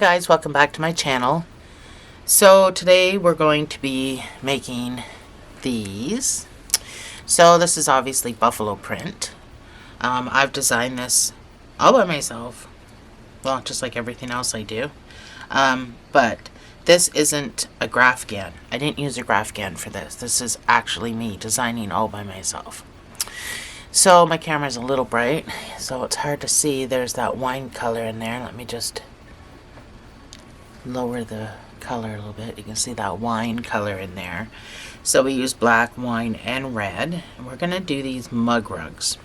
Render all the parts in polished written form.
guys, welcome back to my channel. So today we're going to be making these. So this is obviously buffalo print. I've designed this all by myself. Well, just like everything else I do. But this isn't a Graphgan. I didn't use a Graphgan for this. This is actually me designing all by myself. So my camera's a little bright, so it's hard to see. There's that wine color in there. Let me just lower the color a little bit. You can see that wine color in there. So we use black, wine, and red. And we're going to do these mug rugs.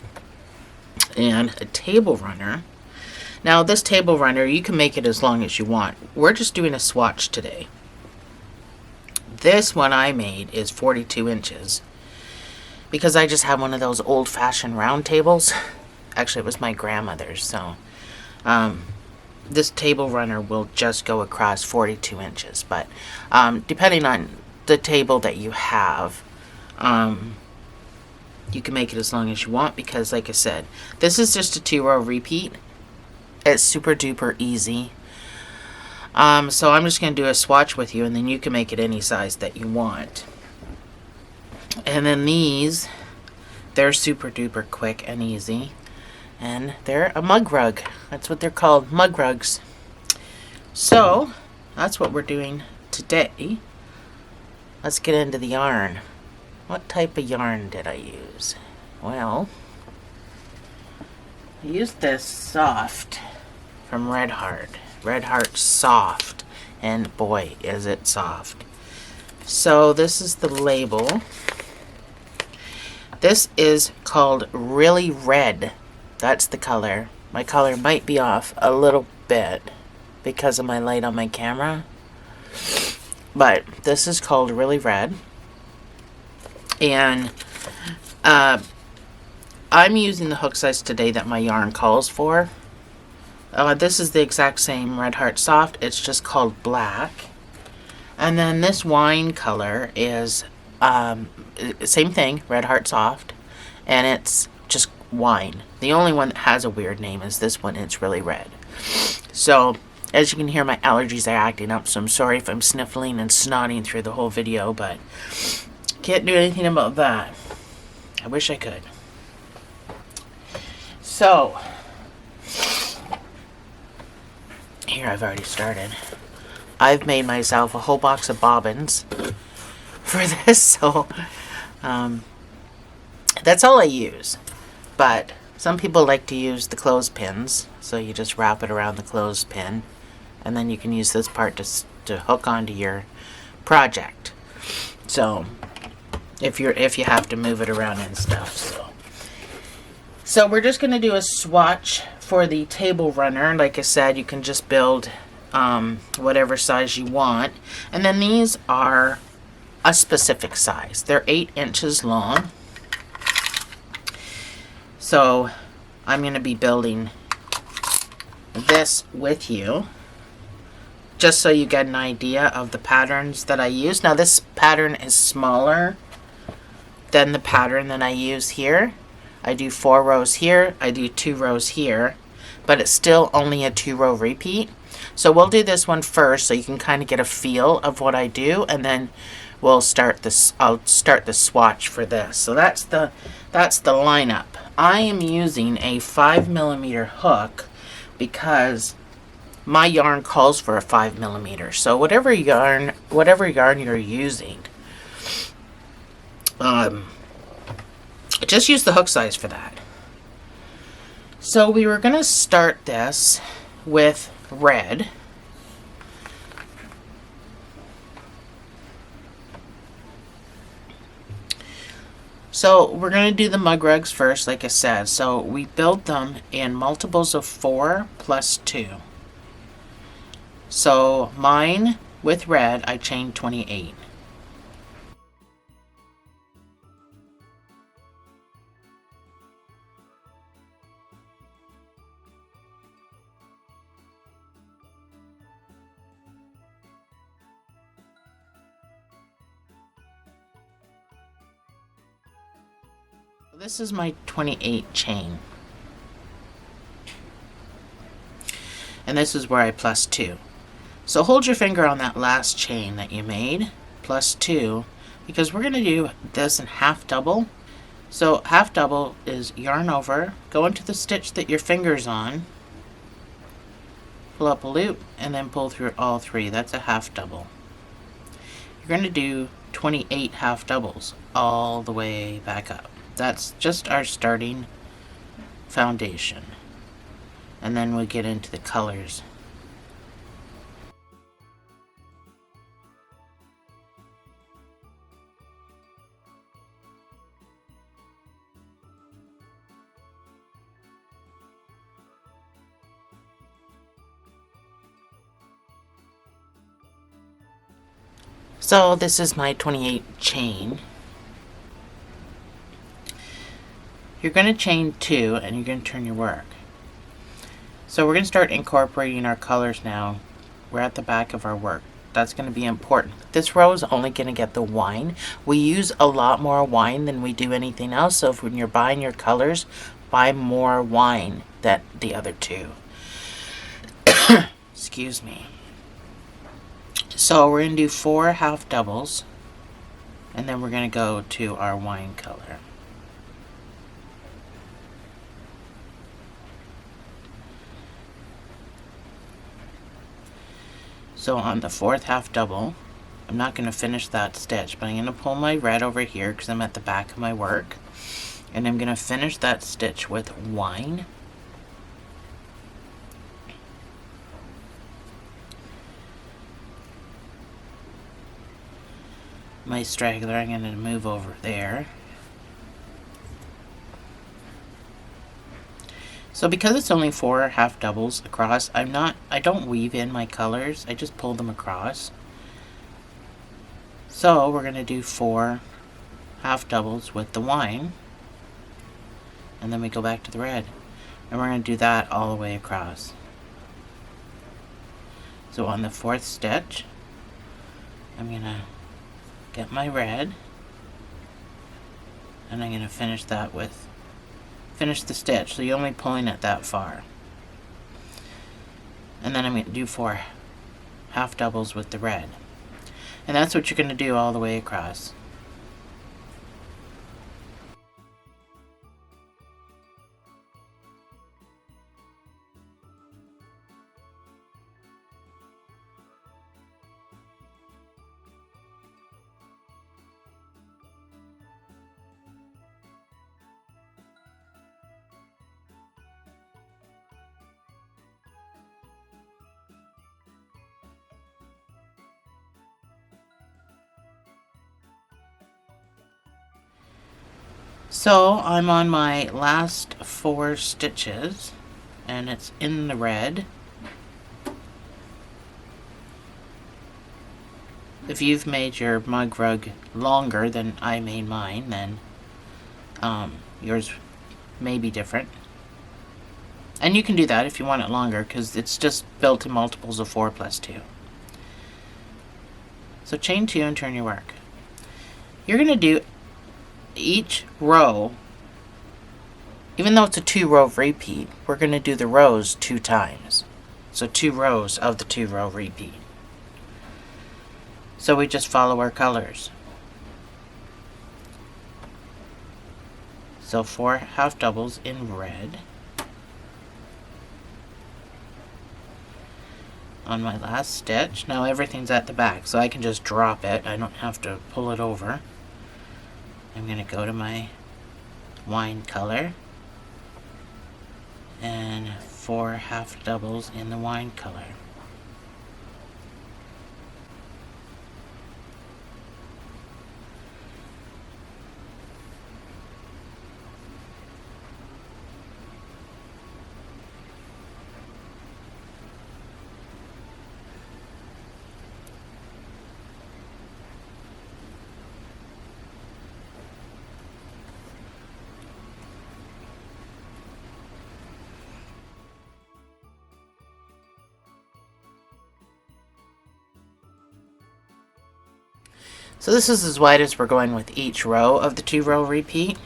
And a table runner. Now this table runner, you can make it as long as you want. We're just doing a swatch today. This one I made is 42 inches. Because I just have one of those old-fashioned round tables. Actually, it was my grandmother's, so this table runner will just go across 42 inches. But depending on the table that you have, you can make it as long as you want because, like I said, this is just a 2-row repeat. It's super duper easy. So I'm just going to do a swatch with you, and then you can make it any size that you want. And then these, they're super duper quick and easy. And they're a mug rug. That's what they're called, mug rugs. So, that's what we're doing today. Let's get into the yarn. What type of yarn did I use? Well, I used this soft from Red Heart. Red Heart Soft. And boy, is it soft. So, this is the label. This is called Really Red. That's the color. My color might be off a little bit because of my light on my camera. But this is called Really Red. And I'm using the hook size today that my yarn calls for. This is the exact same Red Heart Soft. It's just called black. And then this wine color is same thing, Red Heart Soft, and it's just wine. The only one that has a weird name is this one. It's Really Red. So, as you can hear, my allergies are acting up, so I'm sorry if I'm sniffling and snotting through the whole video, but can't do anything about that. I wish I could. So, here I've already started. I've made myself a whole box of bobbins for this, so that's all I use. But some people like to use the clothespins, so you just wrap it around the clothespin, and then you can use this part to hook onto your project. So if you have to move it around and stuff. So we're just going to do a swatch for the table runner. Like I said, you can just build whatever size you want, and then these are a specific size. They're 8 inches long. So I'm going to be building this with you just so you get an idea of the patterns that I use. Now this pattern is smaller than the pattern that I use here. I do 4 rows here, I do 2 rows here, but it's still only a 2-row repeat. So we'll do this one first so you can kind of get a feel of what I do, and then we'll start this. I'll start the swatch for this. So that's the lineup. I am using a 5mm hook because my yarn calls for a 5mm. So whatever yarn you're using, just use the hook size for that. So we were gonna start this with red. So we're going to do the mug rugs first, like I said. So we build them in multiples of 4 plus 2. So mine with red, I chained 28. This is my 28 chain. And this is where I plus 2. So hold your finger on that last chain that you made, plus 2, because we're going to do this in half double. So half double is yarn over, go into the stitch that your finger's on, pull up a loop, and then pull through all 3. That's a half double. You're going to do 28 half doubles all the way back up. That's just our starting foundation. And then we get into the colors. So this is my 28 chain. You're going to chain 2 and you're going to turn your work. So we're going to start incorporating our colors now. We're at the back of our work. That's going to be important. This row is only going to get the wine. We use a lot more wine than we do anything else. So if when you're buying your colors, buy more wine than the other 2. Excuse me. So we're going to do 4 half doubles, and then we're going to go to our wine color. So on the 4th half double, I'm not going to finish that stitch, but I'm going to pull my red over here because I'm at the back of my work, and I'm going to finish that stitch with wine. My straggler, I'm going to move over there. So because it's only 4 half doubles across, I don't weave in my colors, I just pull them across. So we're going to do 4 half doubles with the wine, and then we go back to the red, and we're going to do that all the way across. So on the 4th stitch, I'm going to get my red, and I'm going to finish that with, finish the stitch, so you're only pulling it that far. And then I'm going to do 4 half doubles with the red. And that's what you're going to do all the way across. So I'm on my last 4 stitches, and it's in the red. If you've made your mug rug longer than I made mine, then yours may be different. And you can do that if you want it longer, because it's just built in multiples of 4 plus 2. So chain 2 and turn your work. You're going to do each row, even though it's a 2-row repeat, we're going to do the rows 2 times. So 2 rows of the 2-row repeat. So we just follow our colors. So 4 half doubles in red. On my last stitch, now everything's at the back, so I can just drop it. I don't have to pull it over. I'm going to go to my wine color and 4 half doubles in the wine color. So this is as wide as we're going with each row of the 2-row repeat,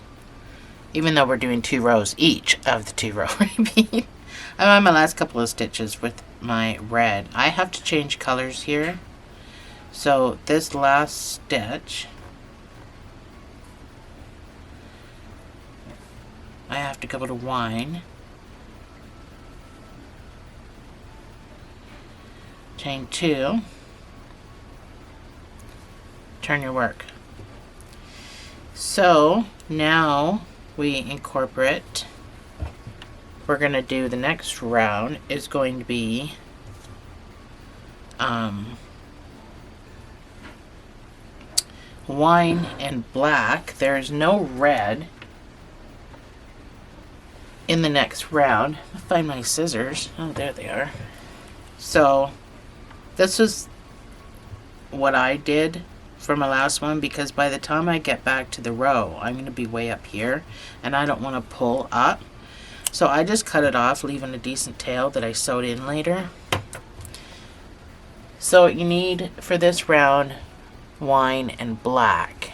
even though we're doing 2 rows each of the 2-row repeat. I'm on my last couple of stitches with my red. I have to change colors here. So this last stitch, I have to go to wine, chain 2, turn your work. So now we incorporate, we're going to do the next round is going to be wine and black. There's no red in the next round. I'll find my scissors. Oh, there they are. So this is what I did for my last one, because by the time I get back to the row, I'm going to be way up here and I don't want to pull up. So I just cut it off, leaving a decent tail that I sewed in later. So you need for this round wine and black.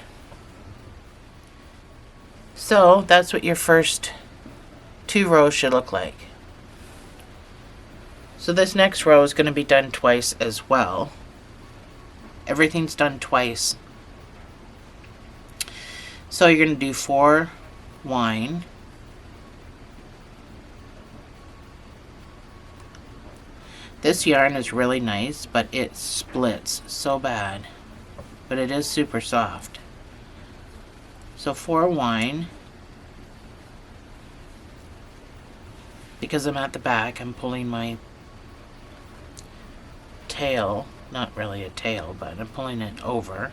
So that's what your first 2 rows should look like. So this next row is going to be done twice as well. Everything's done twice. So you're going to do 4 wine, this yarn is really nice, but it splits so bad, but it is super soft. So 4 wine, because I'm at the back, I'm pulling my tail, not really a tail, but I'm pulling it over.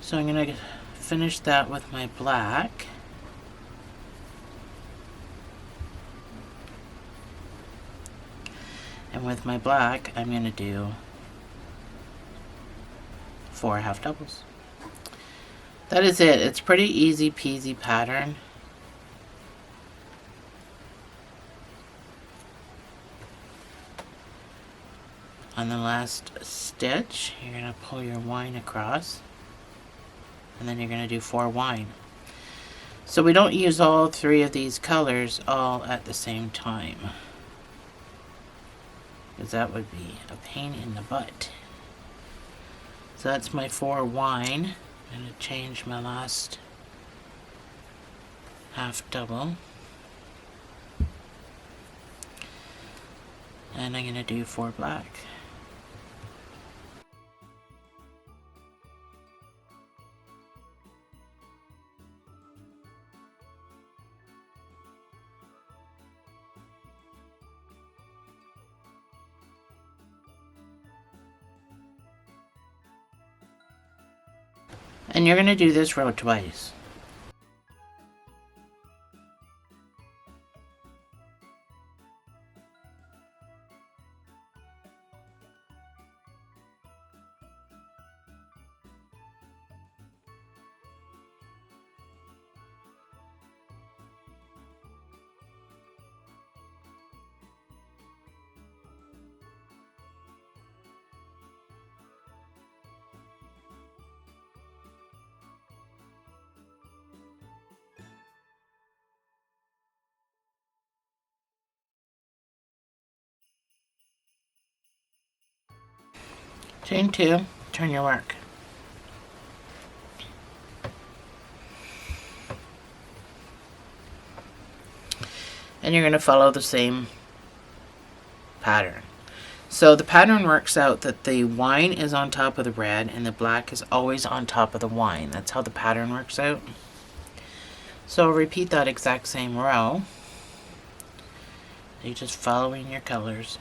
So I'm going to finish that with my black. And with my black, I'm going to do 4 half doubles. That is it. It's pretty easy peasy pattern. On the last stitch, you're going to pull your wine across, and then you're going to do 4 wine. So we don't use all 3 of these colors all at the same time, because that would be a pain in the butt. So that's my 4 wine. I'm going to change my last half double, and I'm going to do 4 black. And you're going to do this row twice. Chain 2, turn your work. And you're going to follow the same pattern. So the pattern works out that the wine is on top of the red and the black is always on top of the wine. That's how the pattern works out. So repeat that exact same row. You're just following your colors.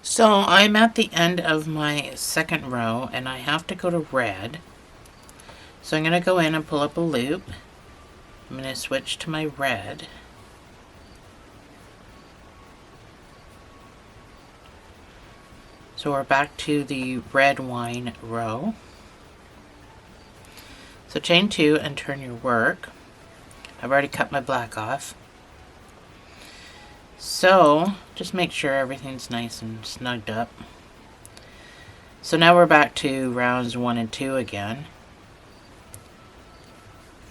So I'm at the end of my second row and I have to go to red. So I'm going to go in and pull up a loop. I'm going to switch to my red. So we're back to the red wine row. So chain 2 and turn your work. I've already cut my black off. So just make sure everything's nice and snugged up. So now we're back to rounds 1 and 2 again.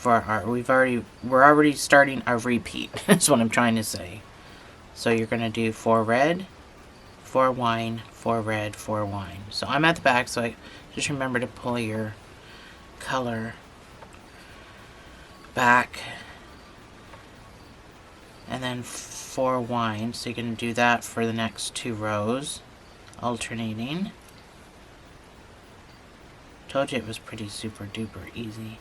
We're already starting our repeat. That's what I'm trying to say. So you're gonna do 4 red, 4 wine, 4 red, 4 wine. So I'm at the back, so I just remember to pull your color back, and then 4 wine. So you're gonna do that for the next 2 rows, alternating. Told you it was pretty super duper easy.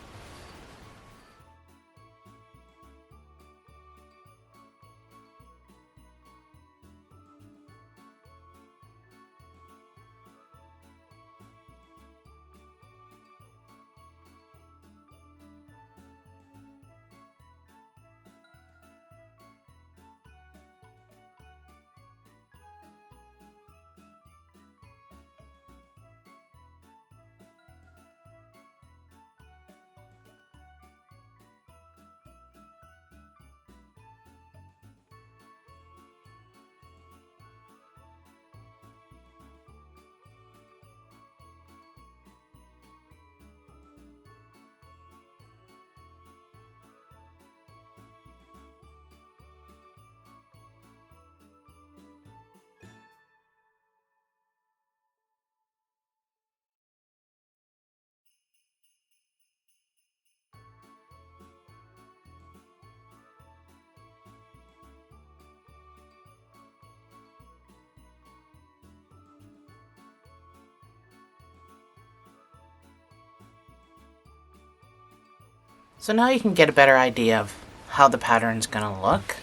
So now you can get a better idea of how the pattern's gonna look.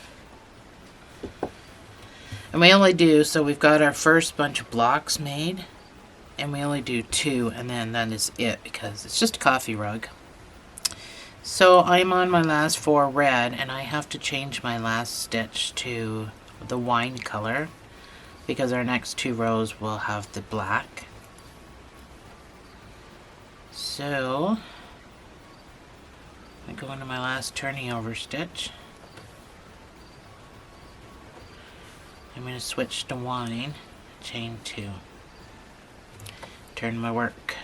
And we only do, so we've got our first bunch of blocks made, and we only do 2, and then that is it, because it's just a coffee rug. So I'm on my last 4 red, and I have to change my last stitch to the wine color, because our next 2 rows will have the black. So I go into my last turning over stitch. I'm going to switch to wine, chain 2. Turn my work.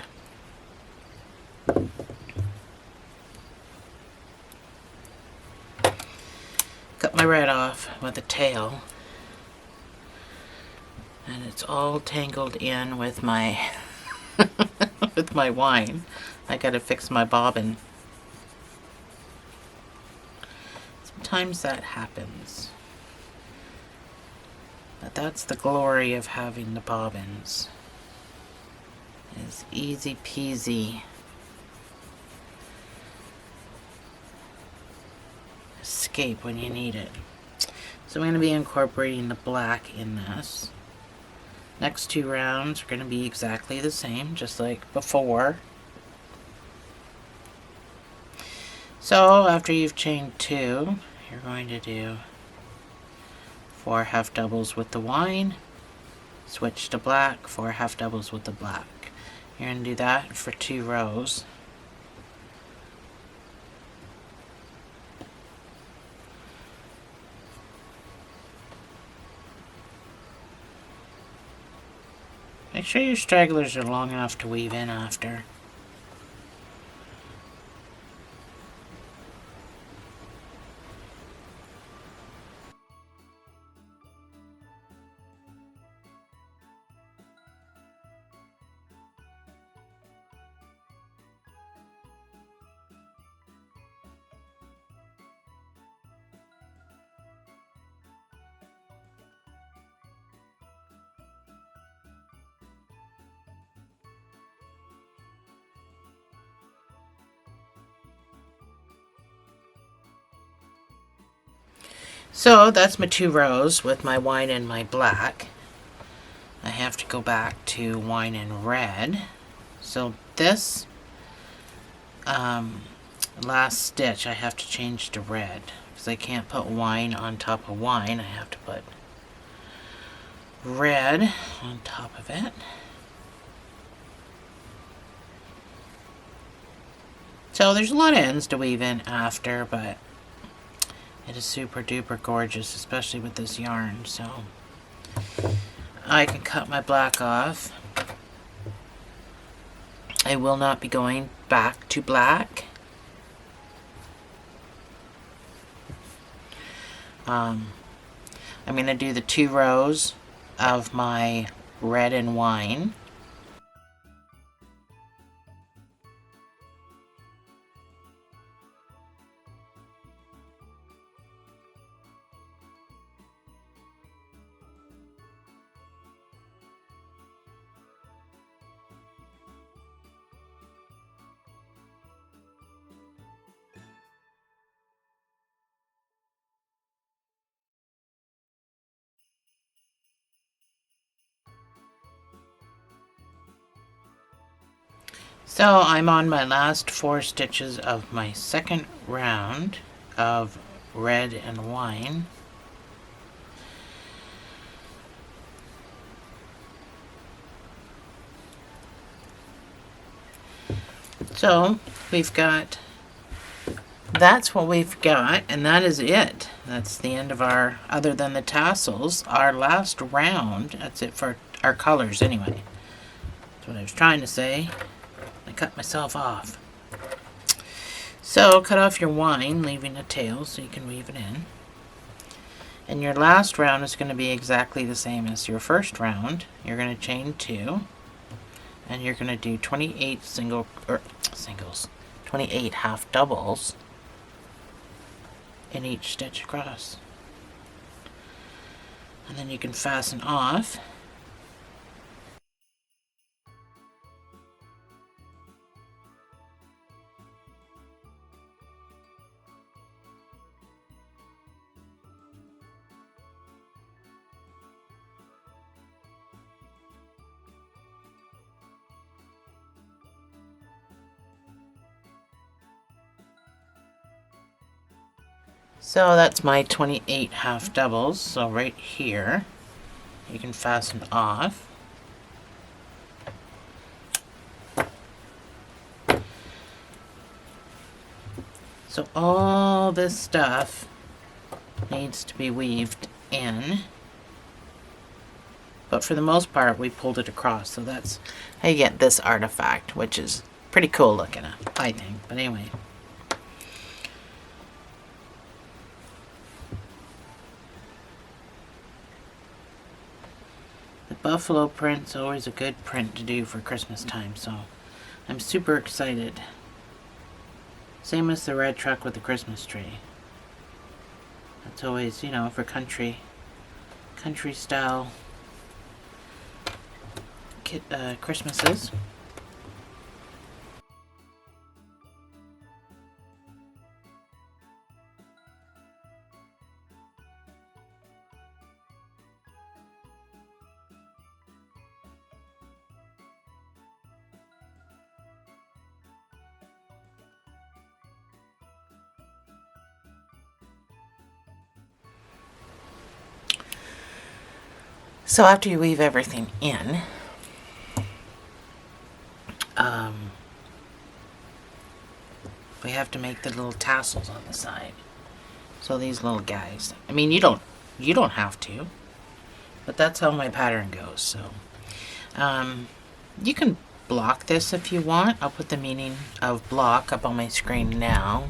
Cut my red off with a tail. And it's all tangled in with my with my wine. I gotta fix my bobbin. Sometimes that happens. But that's the glory of having the bobbins. It's easy peasy. Escape when you need it. So I'm going to be incorporating the black in this. Next 2 rounds are going to be exactly the same, just like before. So after you've chained 2, you're going to do 4 half doubles with the wine, switch to black, 4 half doubles with the black. You're going to do that for 2 rows. Make sure your stragglers are long enough to weave in after. So that's my 2 rows with my wine and my black. I have to go back to wine and red. So this last stitch I have to change to red, because I can't put wine on top of wine. I have to put red on top of it. So there's a lot of ends to weave in after, but it is super duper gorgeous, especially with this yarn. So I can cut my black off. I will not be going back to black. I'm going to do the 2 rows of my red and wine. So I'm on my last 4 stitches of my second round of red and wine. So we've got, that's what we've got, and that is it. That's the end of our, other than the tassels, our last round. That's it for our colors anyway. That's what I was trying to say. I cut myself off. So cut off your wine, leaving a tail so you can weave it in. And your last round is going to be exactly the same as your first round. You're going to chain 2, and you're going to do 28 singles, 28 half doubles in each stitch across. And then you can fasten off. So that's my 28 half doubles. So right here, you can fasten off. So all this stuff needs to be weaved in. But for the most part, we pulled it across. So that's how you get this artifact, which is pretty cool looking, I think. But anyway. Buffalo print's always a good print to do for Christmas time, so I'm super excited. Same as the red truck with the Christmas tree. That's always, you know, for country style Christmases. So after you weave everything in, we have to make the little tassels on the side. So these little guys. I mean, you don't have to, but that's how my pattern goes. So you can block this if you want. I'll put the meaning of block up on my screen now.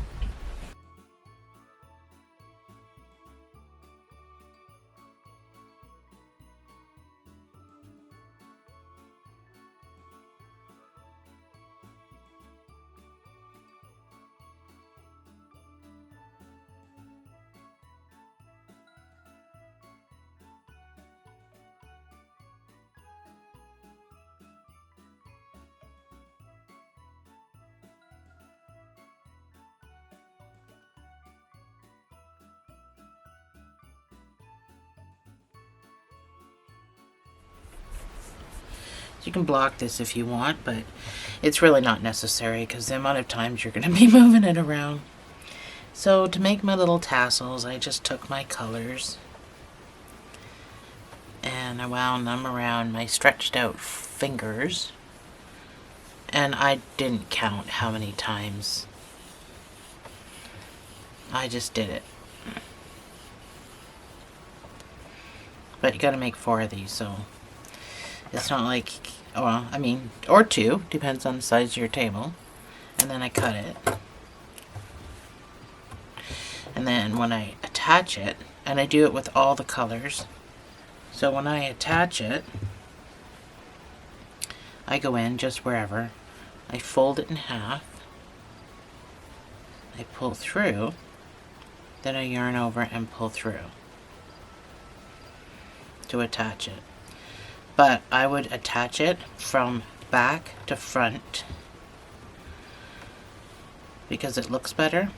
You can block this if you want, but it's really not necessary because the amount of times you're going to be moving it around. So to make my little tassels, I just took my colors and and I wound them around my stretched out fingers. And I didn't count how many times. I just did it. But you gotta make 4 of these, so it's not like, well, I mean, or 2, depends on the size of your table. And then I cut it. And then when I attach it, and I do it with all the colors, so when I attach it, I go in just wherever, I fold it in half, I pull through, then I yarn over and pull through to attach it. But I would attach it from back to front because it looks better.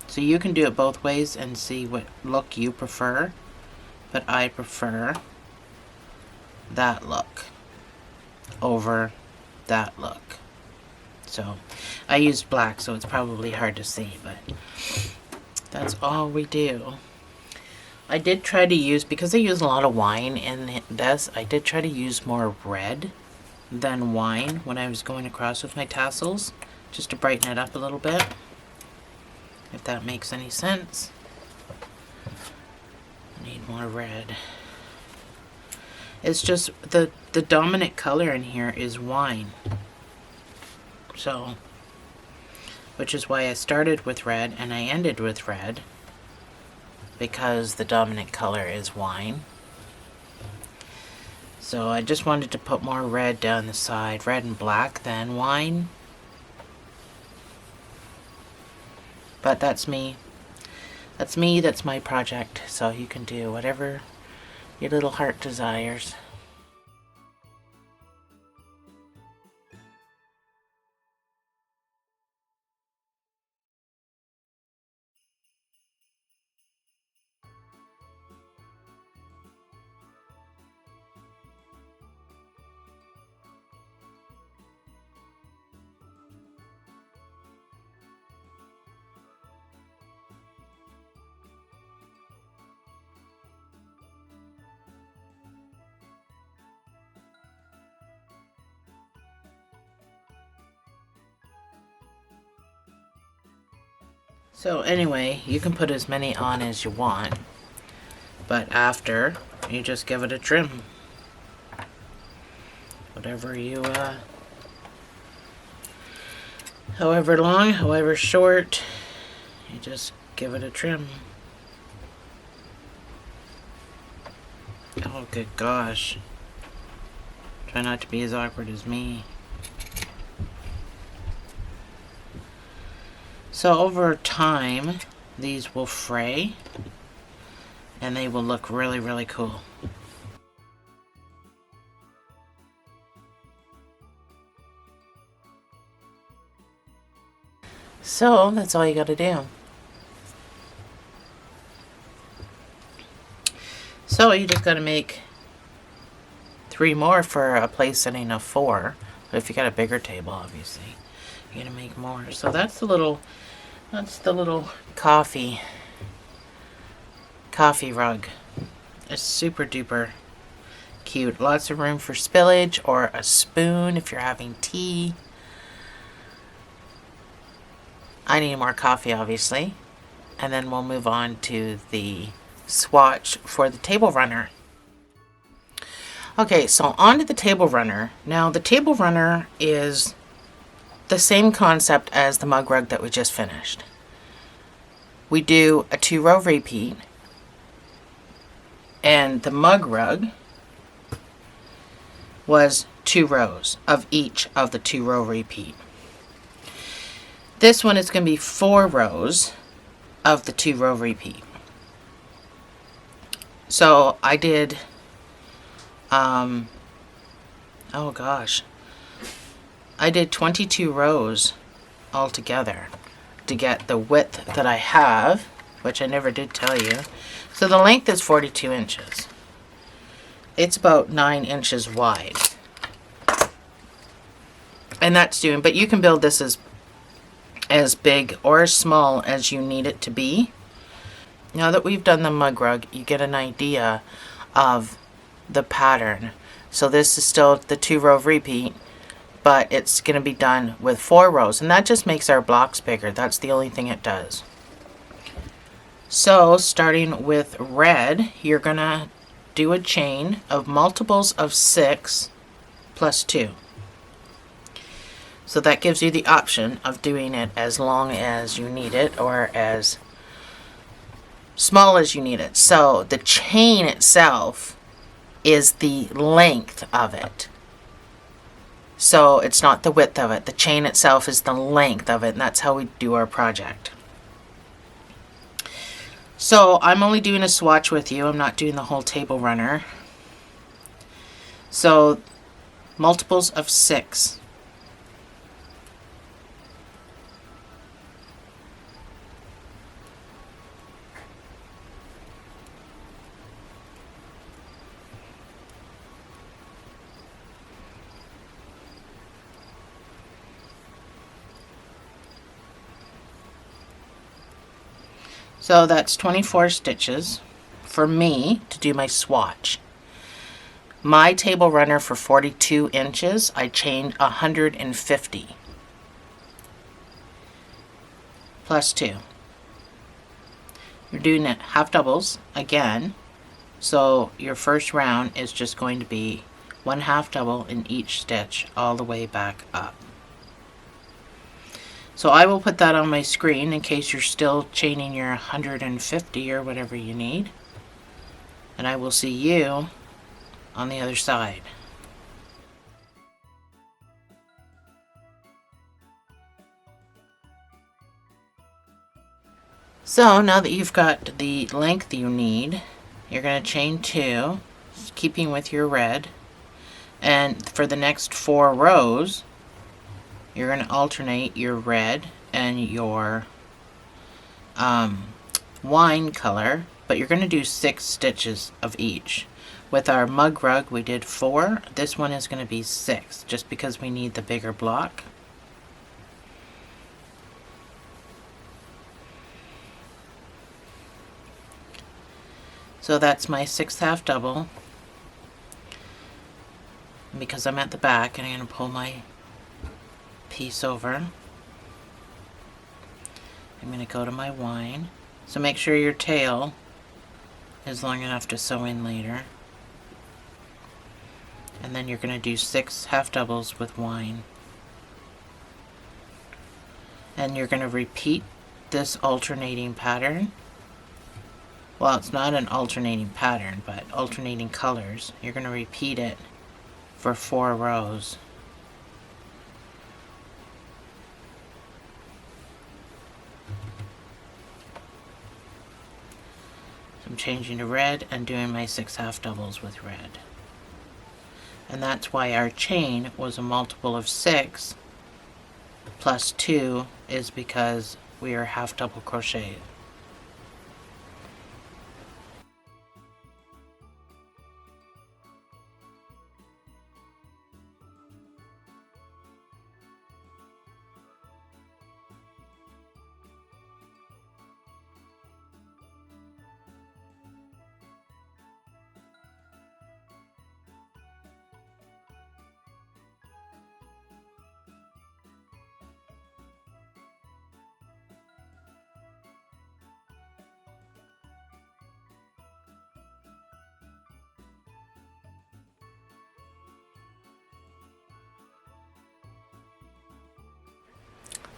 So you can do it both ways and see what look you prefer, but I prefer that look over that look. So I used black, so it's probably hard to see, but that's all we do. I did try to use, because I use a lot of wine in this, I did try to use more red than wine when I was going across with my tassels, just to brighten it up a little bit, if that makes any sense. I need more red. It's just the dominant color in here is wine. So, which is why I started with red and I ended with red, because the dominant color is wine. So I just wanted to put more red down the side, red and black than wine. But that's me. That's me, that's my project. So you can do whatever your little heart desires. So anyway, you can put as many on as you want, but after, you just give it a trim. Whatever you, however long, however short, you just give it a trim. Oh, good gosh. Try not to be as awkward as me. So over time, these will fray, and they will look really, really cool. So that's all you gotta do. So you just gotta make 3 more for a place setting of 4. But if you got a bigger table, obviously, you're gonna make more. So that's the little coffee rug. It's super duper cute. Lots of room for spillage or a spoon if you're having tea. I need more coffee, obviously. And then we'll move on to the swatch for the table runner. Okay, so on to the table runner. Now the table runner is the same concept as the mug rug that we just finished. We do a 2-row repeat, and the mug rug was 2 rows of each of the 2-row repeat. This one is going to be 4 rows of the 2-row repeat. So I did, oh gosh, I did 22 rows altogether to get the width that I have, which I never did tell you. So the length is 42 inches. It's about 9 inches wide. And that's doing, but you can build this as big or as small as you need it to be. Now that we've done the mug rug, you get an idea of the pattern. So this is still the 2-row repeat, but it's going to be done with 4 rows, and that just makes our blocks bigger. That's the only thing it does. So starting with red, you're going to do a chain of multiples of 6 plus 2. So that gives you the option of doing it as long as you need it or as small as you need it. So the chain itself is the length of it. So it's not the width of it. The chain itself is the length of it, and that's how we do our project. So I'm only doing a swatch with you. I'm not doing the whole table runner. So multiples of 6. So that's 24 stitches for me to do my swatch. My table runner for 42 inches, I chained 150 plus 2. You're doing it half doubles again, so your first round is just going to be 1 half double in each stitch all the way back up. So I will put that on my screen in case you're still chaining your 150 or whatever you need. And I will see you on the other side. So now that you've got the length you need, you're going to chain 2, keeping with your red. And for the next 4 rows, you're going to alternate your red and your wine color, but you're going to do 6 stitches of each. With our mug rug, we did 4. This one is going to be 6, just because we need the bigger block. So that's my 6th half double. And because I'm at the back, I'm going to pull my piece over. I'm going to go to my wine. So make sure your tail is long enough to sew in later. And then you're going to do 6 half doubles with wine. And you're going to repeat this alternating pattern. Well, it's not an alternating pattern, but alternating colors. You're going to repeat it for 4 rows. I'm changing to red and doing my 6 half doubles with red. And that's why our chain was a multiple of 6 plus 2 is because we are half double crocheted.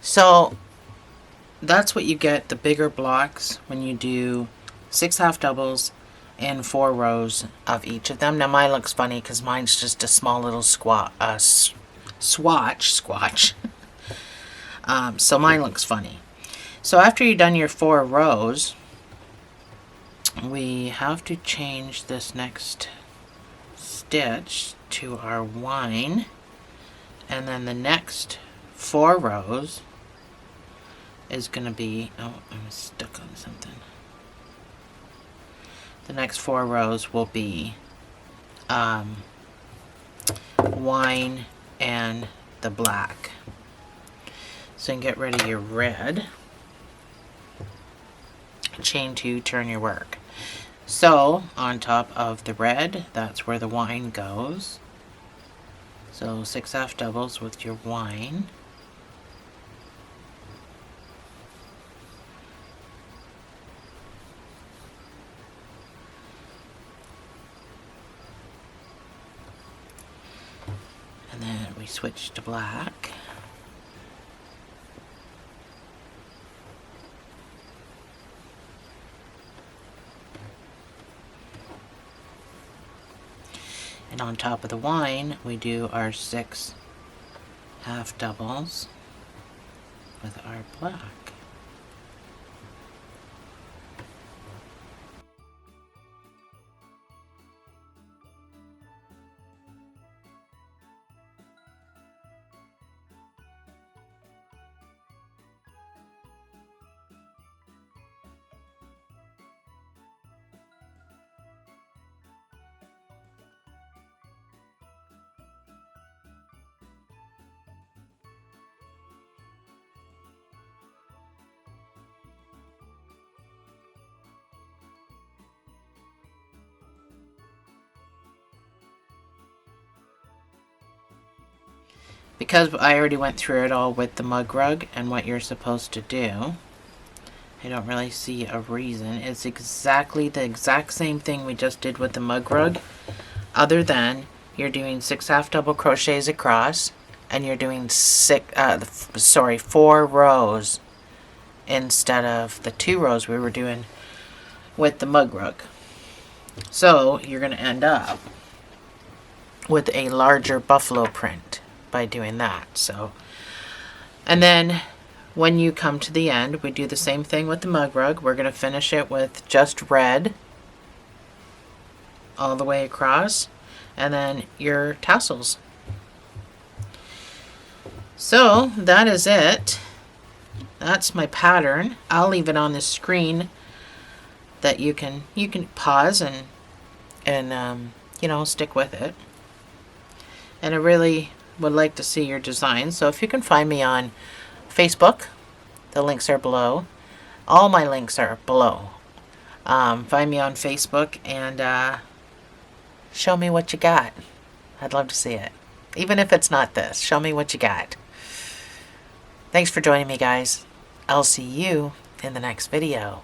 So that's what you get, the bigger blocks, when you do 6 half doubles and 4 rows of each of them. Now mine looks funny because mine's just a small little swatch. So mine looks funny. So after you've done your 4 rows, we have to change this next stitch to our wine, and then the next 4 rows is going to be, oh, I'm stuck on something. The next 4 rows will be wine and the black. So you can get rid of your red. chain 2, turn your work. So on top of the red, that's where the wine goes. So 6 half doubles with your wine. And then we switch to black. And on top of the wine, we do our 6 half doubles with our black. Because I already went through it all with the mug rug and what you're supposed to do, I don't really see a reason. It's exactly the exact same thing we just did with the mug rug, other than you're doing 6 half double crochets across and you're doing 4 rows instead of the 2 rows we were doing with the mug rug. So you're going to end up with a larger buffalo print by doing that. So, and then when you come to the end, we do the same thing with the mug rug. We're going to finish it with just red all the way across, and then your tassels. So that is it. That's my pattern. I'll leave it on the screen that you can pause and you know, stick with it. And I really would like to see your design. So if you can find me on Facebook, the links are below. All my links are below. Find me on Facebook and show me what you got. I'd love to see it. Even if it's not this, show me what you got. Thanks for joining me, guys. I'll see you in the next video.